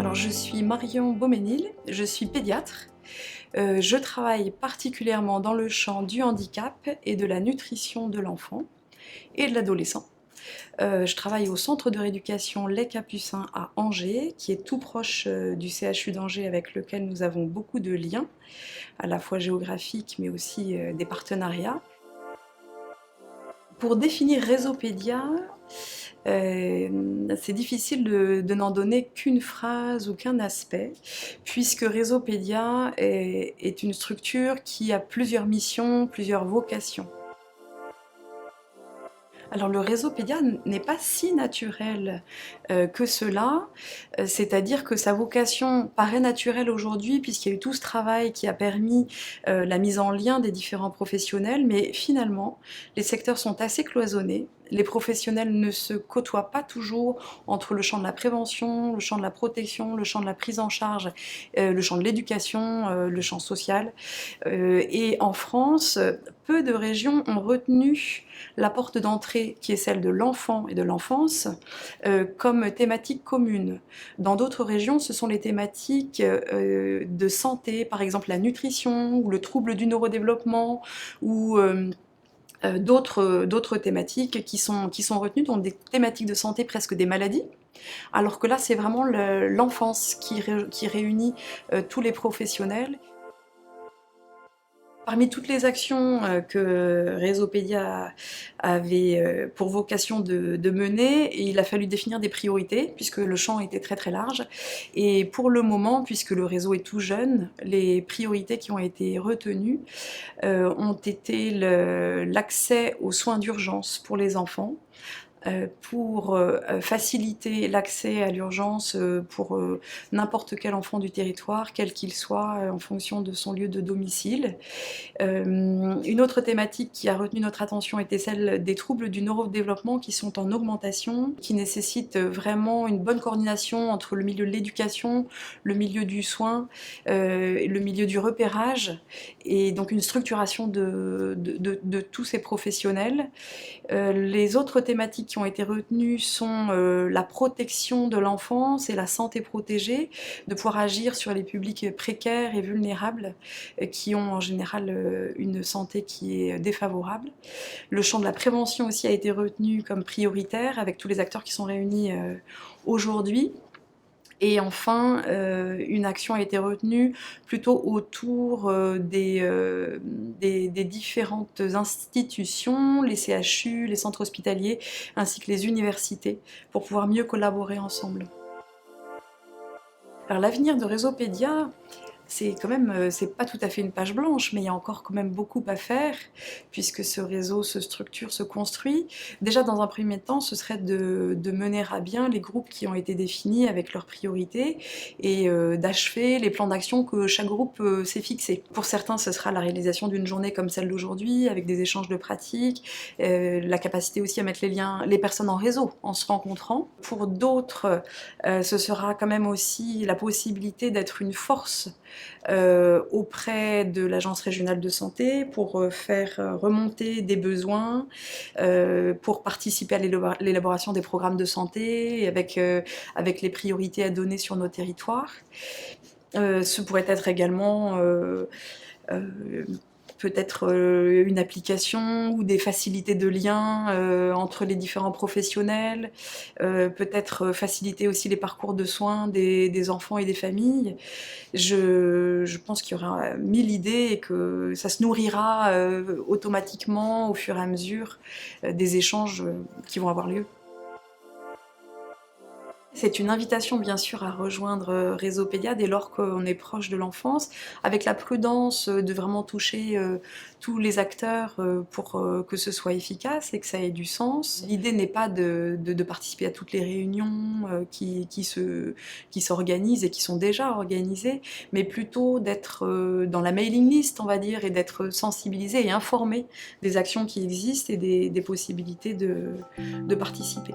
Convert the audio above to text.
Alors, je suis Marion Beauménil, je suis pédiatre. Je travaille particulièrement dans le champ du handicap et de la nutrition de l'enfant et de l'adolescent. Je travaille au centre de rééducation Les Capucins à Angers, qui est tout proche du CHU d'Angers avec lequel nous avons beaucoup de liens, à la fois géographiques mais aussi des partenariats. Pour définir Réseaupédia, c'est difficile de n'en donner qu'une phrase ou qu'un aspect, puisque Réseaupédia est une structure qui a plusieurs missions, plusieurs vocations. Alors le Réseaupédia n'est pas si naturel que cela, c'est-à-dire que sa vocation paraît naturelle aujourd'hui puisqu'il y a eu tout ce travail qui a permis la mise en lien des différents professionnels, mais finalement les secteurs sont assez cloisonnés. Les professionnels ne se côtoient pas toujours entre le champ de la prévention, le champ de la protection, le champ de la prise en charge, le champ de l'éducation, le champ social. Et en France, peu de régions ont retenu la porte d'entrée, qui est celle de l'enfant et de l'enfance, comme thématique commune. Dans d'autres régions, ce sont les thématiques de santé, par exemple la nutrition, ou le trouble du neurodéveloppement, ou d'autres thématiques qui sont retenues, donc des thématiques de santé, presque des maladies, alors que là c'est vraiment l'enfance qui réunit tous les professionnels. Parmi toutes les actions que Réseaupédia avait pour vocation de mener, il a fallu définir des priorités, puisque le champ était très très large. Et pour le moment, puisque le réseau est tout jeune, les priorités qui ont été retenues ont été l'accès aux soins d'urgence pour les enfants, pour faciliter l'accès à l'urgence pour n'importe quel enfant du territoire, quel qu'il soit, en fonction de son lieu de domicile. Une autre thématique qui a retenu notre attention était celle des troubles du neurodéveloppement qui sont en augmentation, qui nécessitent vraiment une bonne coordination entre le milieu de l'éducation, le milieu du soin, le milieu du repérage, et donc une structuration de tous ces professionnels. Les autres thématiques qui ont été retenues sont la protection de l'enfance et la santé protégée, de pouvoir agir sur les publics précaires et vulnérables qui ont en général une santé qui est défavorable. Le champ de la prévention aussi a été retenu comme prioritaire avec tous les acteurs qui sont réunis aujourd'hui. Et enfin, une action a été retenue plutôt autour des différentes institutions, les CHU, les centres hospitaliers, ainsi que les universités, pour pouvoir mieux collaborer ensemble. Alors l'avenir de Réseaupédia, c'est quand même, c'est pas tout à fait une page blanche, mais il y a encore quand même beaucoup à faire, puisque ce réseau se structure, se construit. Déjà, dans un premier temps, ce serait de mener à bien les groupes qui ont été définis avec leurs priorités et d'achever les plans d'action que chaque groupe s'est fixé. Pour certains, ce sera la réalisation d'une journée comme celle d'aujourd'hui, avec des échanges de pratiques, la capacité aussi à mettre les personnes en réseau, en se rencontrant. Pour d'autres, ce sera quand même aussi la possibilité d'être une force auprès de l'Agence régionale de santé pour faire remonter des besoins, pour participer à l'élaboration des programmes de santé avec les priorités à donner sur nos territoires. Ce pourrait être également peut-être une application ou des facilités de lien entre les différents professionnels, peut-être faciliter aussi les parcours de soins des enfants et des familles. Je pense qu'il y aura 1000 idées et que ça se nourrira automatiquement au fur et à mesure des échanges qui vont avoir lieu. C'est une invitation bien sûr à rejoindre Réseaupédia dès lors qu'on est proche de l'enfance, avec la prudence de vraiment toucher tous les acteurs pour que ce soit efficace et que ça ait du sens. L'idée n'est pas de participer à toutes les réunions qui s'organisent et qui sont déjà organisées, mais plutôt d'être dans la mailing list, on va dire, et d'être sensibilisé et informé des actions qui existent et des possibilités de participer.